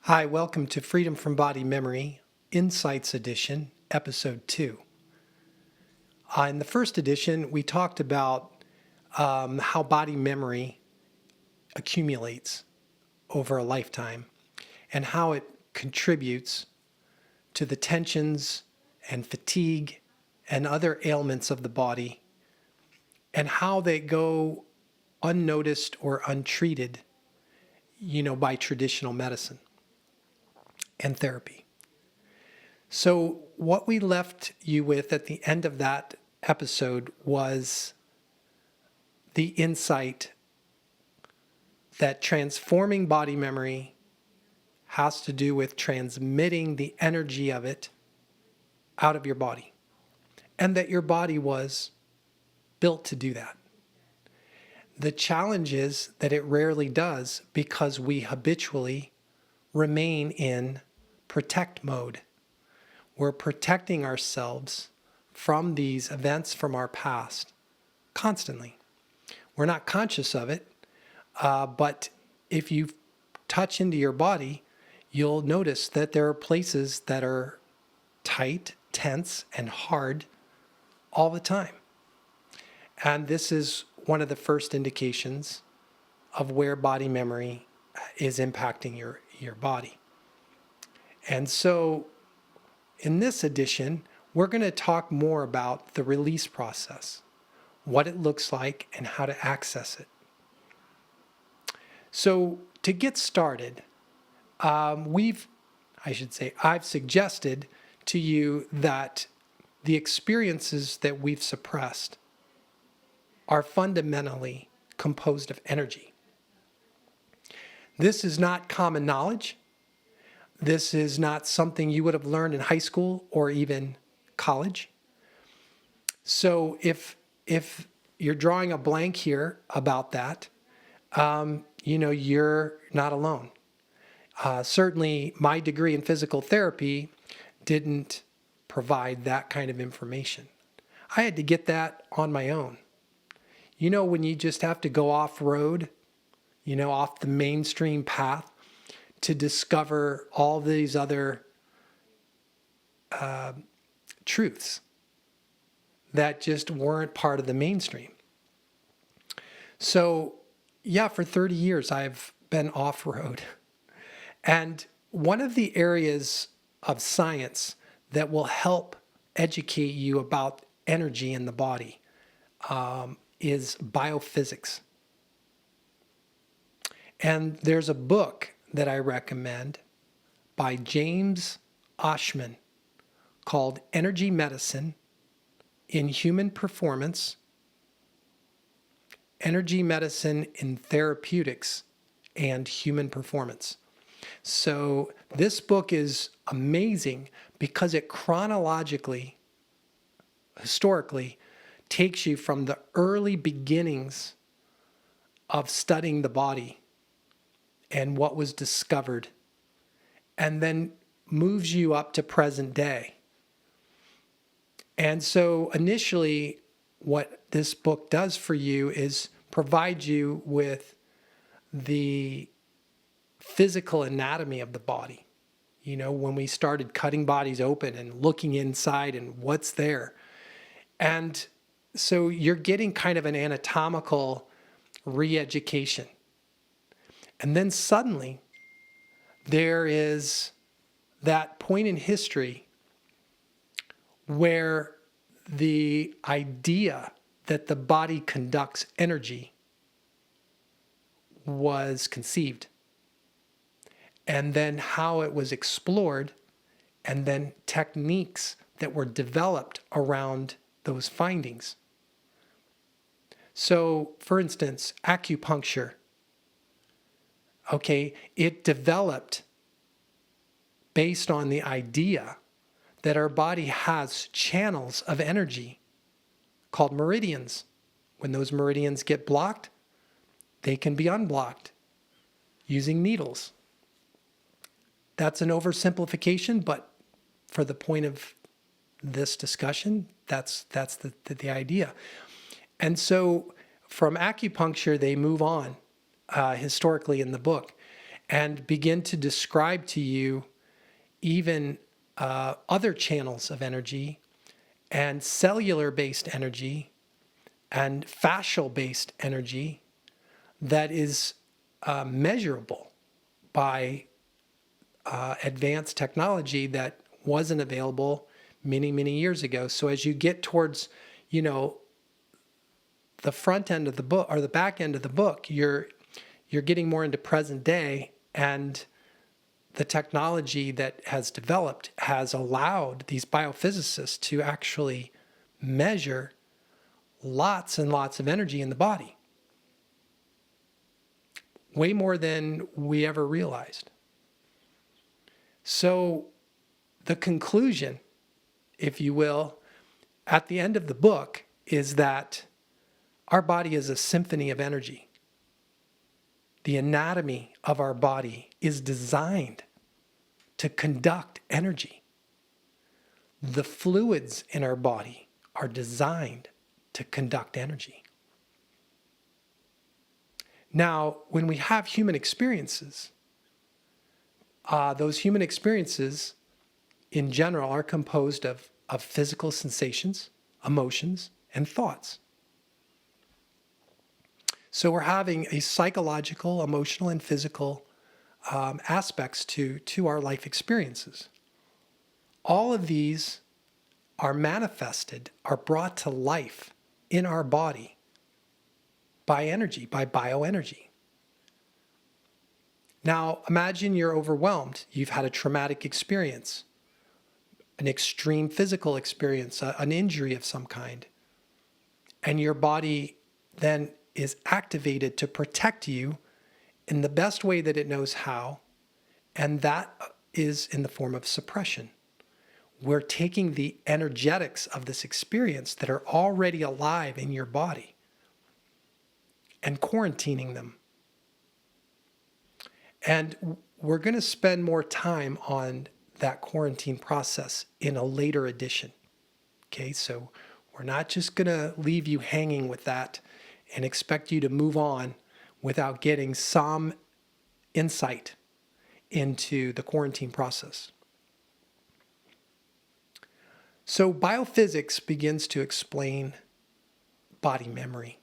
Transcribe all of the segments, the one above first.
Hi, welcome to Freedom from Body Memory, Insights Edition, Episode 2. In the first edition, we talked about how body memory accumulates over a lifetime and how it contributes to the tensions and fatigue and other ailments of the body, and how they go unnoticed or untreated, by traditional medicine and therapy. So what we left you with at the end of that episode was the insight that transforming body memory has to do with transmitting the energy of it out of your body, and that your body was built to do that. The challenge is that it rarely does because we habitually remain in protect mode. We're protecting ourselves from these events from our past constantly. We're not conscious of it, but if you touch into your body, you'll notice that there are places that are tight, tense, and hard all the time. And this is one of the first indications of where body memory is impacting your body. And so in this edition, we're going to talk more about the release process, what it looks like, and how to access it. So to get started, I've suggested to you that the experiences that we've suppressed are fundamentally composed of energy. This is not common knowledge. This is not something you would have learned in high school or even college. So if you're drawing a blank here about that, you're not alone. Certainly, my degree in physical therapy didn't provide that kind of information. I had to get that on my own. When you just have to go off-road, off the mainstream path to discover all these other truths that just weren't part of the mainstream. So, for 30 years, I've been off-road. And one of the areas of science that will help educate you about energy in the body is biophysics. And there's a book that I recommend by James Oshman called Energy Medicine in Human Performance, Energy Medicine in Therapeutics and Human Performance. So this book is amazing because it chronologically, historically, takes you from the early beginnings of studying the body and what was discovered, and then moves you up to present day. And so initially, what this book does for you is provide you with the physical anatomy of the body. When we started cutting bodies open and looking inside and what's there. And so you're getting kind of an anatomical re-education. And then suddenly, there is that point in history where the idea that the body conducts energy was conceived. And then how it was explored, and then techniques that were developed around those findings. So, for instance, acupuncture. It developed based on the idea that our body has channels of energy called meridians. When those meridians get blocked, they can be unblocked using needles. That's an oversimplification, but for the point of this discussion, that's the idea. And so from acupuncture, they move on historically in the book. and begin to describe to you even other channels of energy and cellular-based energy and fascial-based energy that is measurable by advanced technology that wasn't available many, many years ago. So as you get towards, the front end of the book or the back end of the book, you're getting more into present day, and the technology that has developed has allowed these biophysicists to actually measure lots and lots of energy in the body. Way more than we ever realized. So the conclusion, if you will, at the end of the book is that our body is a symphony of energy. The anatomy of our body is designed to conduct energy. The fluids in our body are designed to conduct energy. Now, when we have human experiences, those human experiences in general are composed of physical sensations, emotions, and thoughts. So we're having a psychological, emotional, and physical aspects to our life experiences. All of these are manifested, are brought to life in our body by energy, by bioenergy. Now, imagine you're overwhelmed. You've had a traumatic experience, an extreme physical experience, an injury of some kind. And your body then is activated to protect you in the best way that it knows how, and that is in the form of suppression. We're taking the energetics of this experience that are already alive in your body and quarantining them. And we're going to spend more time on that quarantine process in a later edition. Okay, so we're not just going to leave you hanging with that and expect you to move on without getting some insight into the quarantine process. So biophysics begins to explain body memory.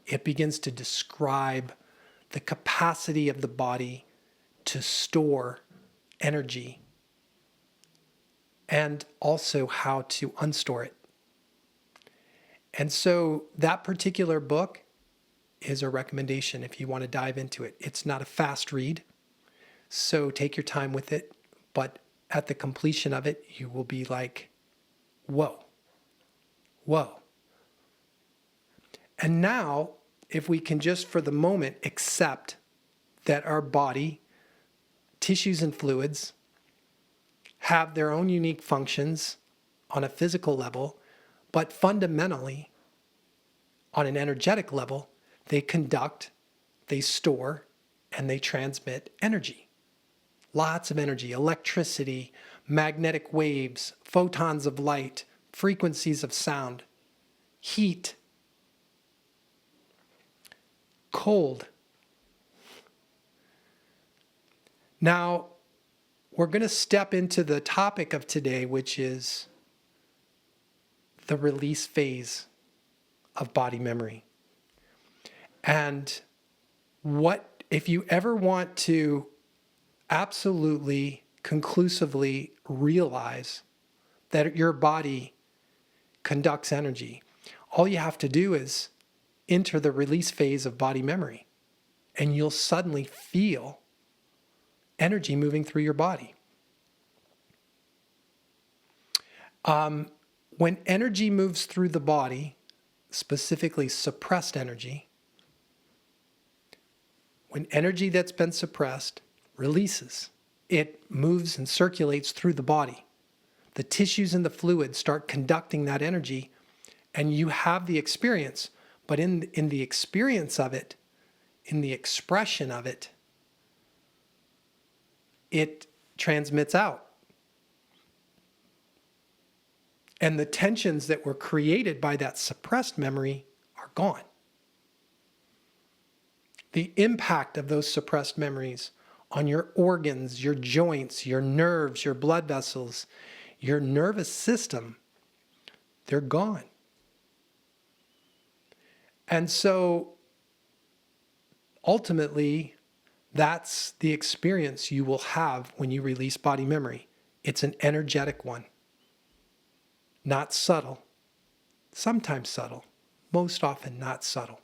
It begins to describe the capacity of the body to store energy and also how to unstore it. And so that particular book is a recommendation if you want to dive into it. It's not a fast read, so take your time with it, but at the completion of it, you will be like, whoa, whoa. And now, if we can just for the moment accept that our body, tissues and fluids, have their own unique functions on a physical level, but fundamentally, on an energetic level, they conduct, they store, and they transmit energy. Lots of energy, electricity, magnetic waves, photons of light, frequencies of sound, heat, cold. Now, we're going to step into the topic of today, which is the release phase of body memory. And what, if you ever want to absolutely, conclusively realize that your body conducts energy, all you have to do is enter the release phase of body memory, and you'll suddenly feel energy moving through your body. When energy moves through the body, specifically suppressed energy, when energy that's been suppressed releases, it moves and circulates through the body. The tissues and the fluids start conducting that energy, and you have the experience. But in the experience of it, in the expression of it, it transmits out. And the tensions that were created by that suppressed memory are gone. The impact of those suppressed memories on your organs, your joints, your nerves, your blood vessels, your nervous system, they're gone. And so ultimately, that's the experience you will have when you release body memory. It's an energetic one, not subtle. Sometimes subtle, most often not subtle.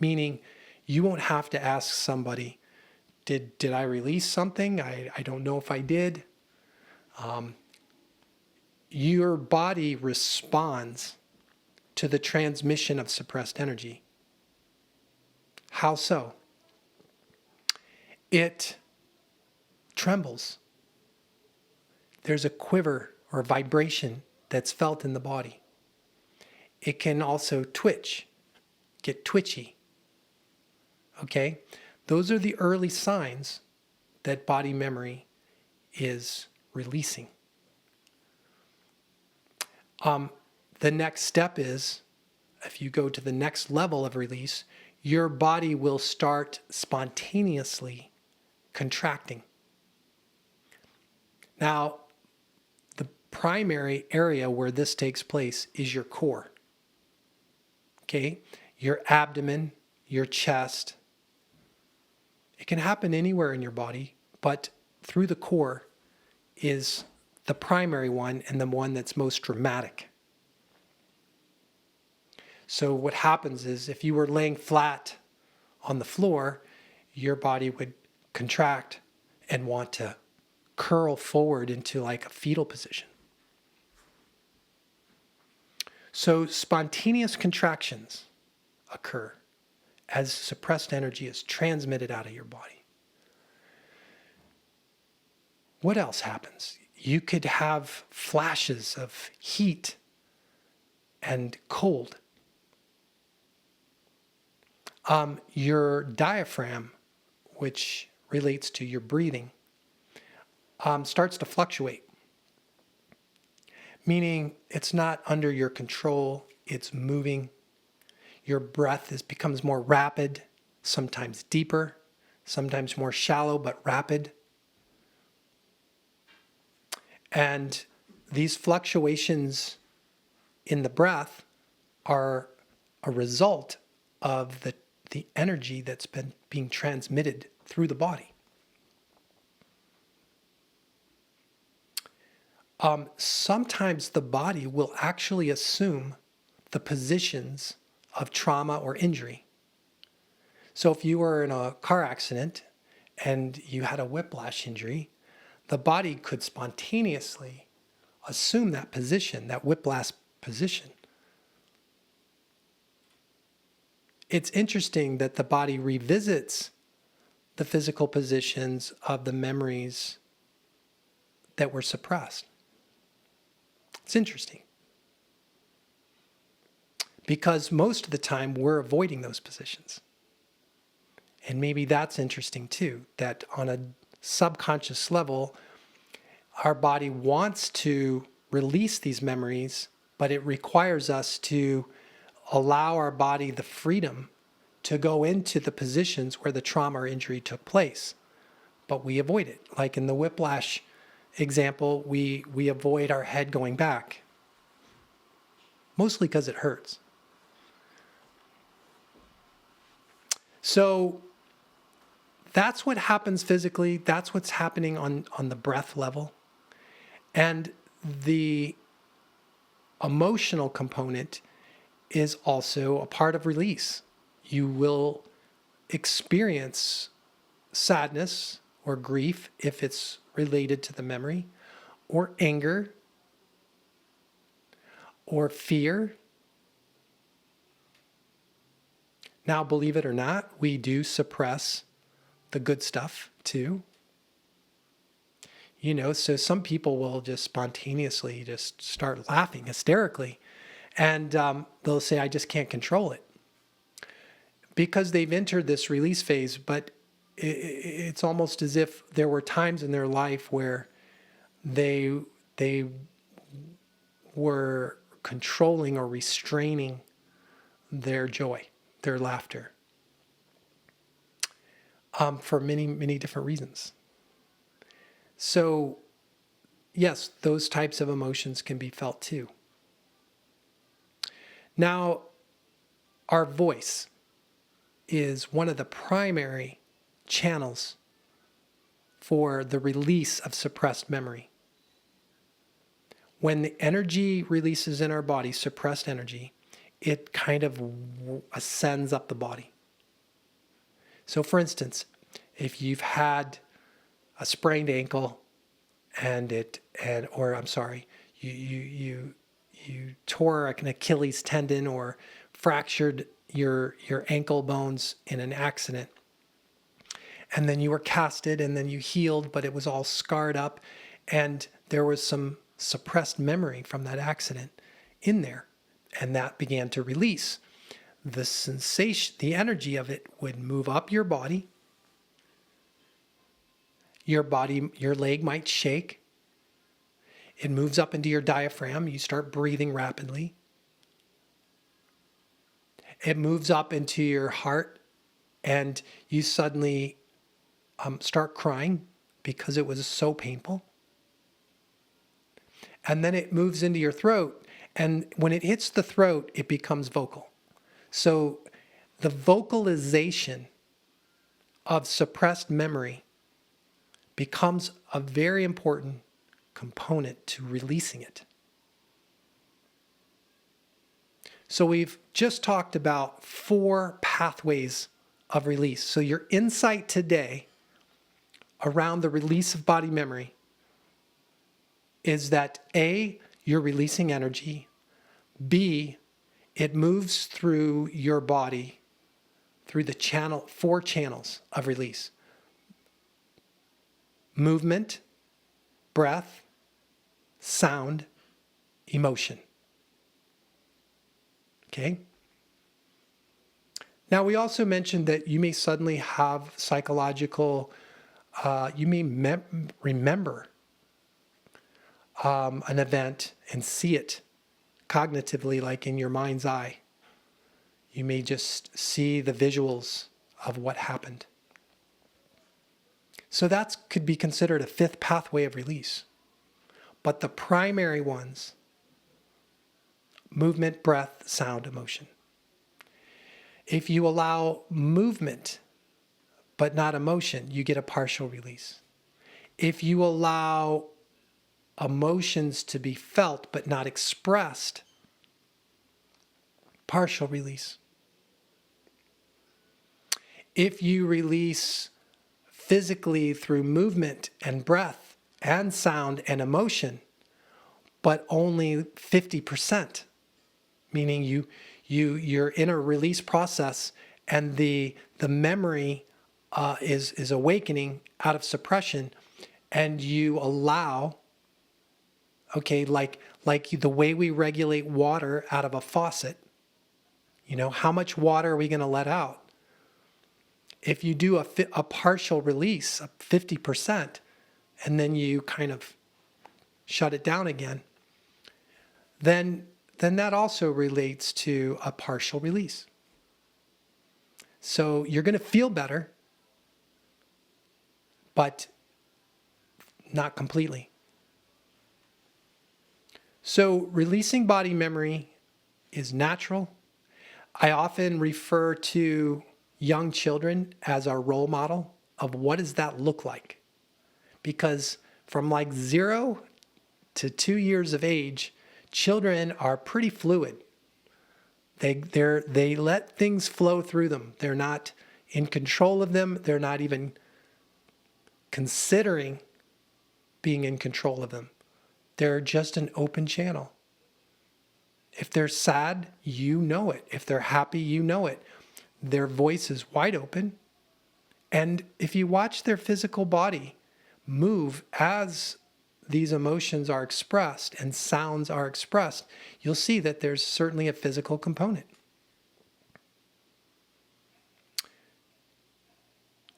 Meaning you won't have to ask somebody, did I release something? I don't know if I did. Your body responds to the transmission of suppressed energy. How so? It trembles. There's a quiver or vibration that's felt in the body. It can also twitch, get twitchy. Okay? Those are the early signs that body memory is releasing. The next step is, if you go to the next level of release, your body will start spontaneously contracting. Now, the primary area where this takes place is your core. Okay? Your abdomen, your chest. It can happen anywhere in your body, but through the core is the primary one and the one that's most dramatic. So what happens is if you were laying flat on the floor, your body would contract and want to curl forward into like a fetal position. So spontaneous contractions occur as suppressed energy is transmitted out of your body. What else happens? You could have flashes of heat and cold. Your diaphragm, which relates to your breathing, starts to fluctuate. Meaning it's not under your control, it's moving. Your breath becomes more rapid, sometimes deeper, sometimes more shallow but rapid. And these fluctuations in the breath are a result of the energy that's been being transmitted through the body. Sometimes the body will actually assume the positions of trauma or injury. So if you were in a car accident and you had a whiplash injury, the body could spontaneously assume that position, that whiplash position. It's interesting that the body revisits the physical positions of the memories that were suppressed. It's interesting. Because most of the time we're avoiding those positions. And maybe that's interesting too, that on a subconscious level, our body wants to release these memories, but it requires us to allow our body the freedom to go into the positions where the trauma or injury took place. But we avoid it. Like in the whiplash example, we avoid our head going back. Mostly because it hurts. So that's what happens physically. That's what's happening on the breath level. And the emotional component is also a part of release. You will experience sadness or grief if it's related to the memory, or anger, or fear. Now, believe it or not, we do suppress the good stuff too. So some people will just spontaneously just start laughing hysterically. And they'll say, I just can't control it. Because they've entered this release phase, but it's almost as if there were times in their life where they were controlling or restraining their joy, their laughter, for many, many different reasons. So, yes, those types of emotions can be felt too. Now, our voice is one of the primary channels for the release of suppressed memory. When the energy releases in our body, suppressed energy, it kind of ascends up the body. So for instance, if you've had a sprained ankle you tore an Achilles tendon or fractured your ankle bones in an accident, and then you were casted and then you healed, but it was all scarred up, and there was some suppressed memory from that accident in there, and that began to release. The sensation, the energy of it would move up your body. Your leg might shake. It moves up into your diaphragm. You start breathing rapidly. It moves up into your heart, and you suddenly start crying because it was so painful. And then it moves into your throat, and when it hits the throat, it becomes vocal. So the vocalization of suppressed memory becomes a very important component to releasing it. So we've just talked about 4 pathways of release. So your insight today around the release of body memory is that A, you're releasing energy. B, it moves through your body through the 4 channels of release: movement, breath, sound, emotion. Okay? Now, we also mentioned that you may suddenly have psychological, you may remember an event and see it cognitively, like in your mind's eye. You may just see the visuals of what happened. So that could be considered a 5th pathway of release. But the primary ones: movement, breath, sound, emotion. If you allow movement but not emotion, you get a partial release. If you allow emotions to be felt but not expressed, partial release. If you release physically through movement and breath and sound and emotion, but only 50%, meaning you're in a release process and the memory is awakening out of suppression, and you allow, okay, like the way we regulate water out of a faucet, how much water are we going to let out? If you do a partial release of 50%, and then you kind of shut it down again, then that also relates to a partial release. So you're going to feel better, but not completely. So releasing body memory is natural. I often refer to young children as our role model of what does that look like. Because from like 0 to 2 years of age, children are pretty fluid. They let things flow through them. They're not in control of them. They're not even considering being in control of them. They're just an open channel. If they're sad, you know it. If they're happy, you know it. Their voice is wide open. And if you watch their physical body move as these emotions are expressed and sounds are expressed, you'll see that there's certainly a physical component.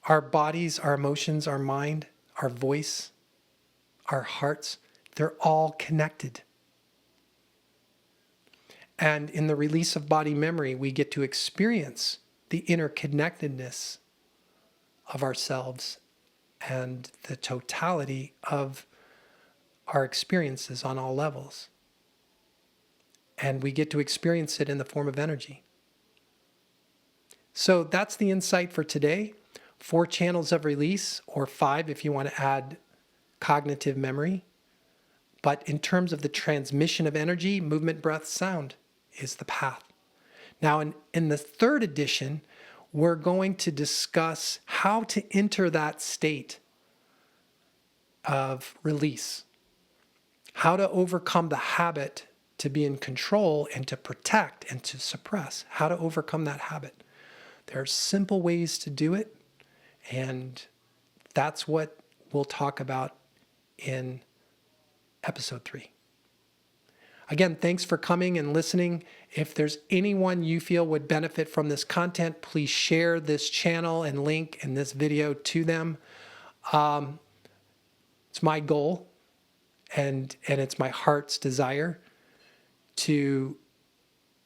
Our bodies, our emotions, our mind, our voice, our hearts, they're all connected. And in the release of body memory, we get to experience the interconnectedness of ourselves and the totality of our experiences on all levels. And we get to experience it in the form of energy. So that's the insight for today. 4 channels of release, or 5 if you want to add cognitive memory. But in terms of the transmission of energy, movement, breath, sound is the path. Now, in the 3rd edition, we're going to discuss how to enter that state of release, how to overcome the habit to be in control and to protect and to suppress, how to overcome that habit. There are simple ways to do it, and that's what we'll talk about in episode 3. Again, thanks for coming and listening. If there's anyone you feel would benefit from this content, please share this channel and link in this video to them. It's my goal and it's my heart's desire to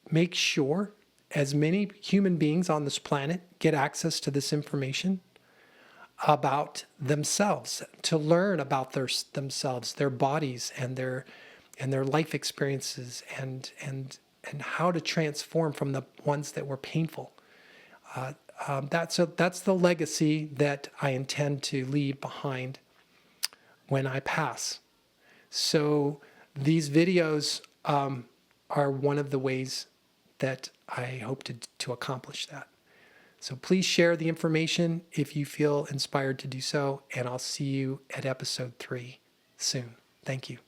make sure as many human beings on this planet get access to this information about themselves, to learn about themselves, their bodies, and their life experiences, and how to transform from the ones that were painful. That's the legacy that I intend to leave behind when I pass. So these videos are one of the ways that I hope to accomplish that. So please share the information if you feel inspired to do so, and I'll see you at episode 3 soon. Thank you.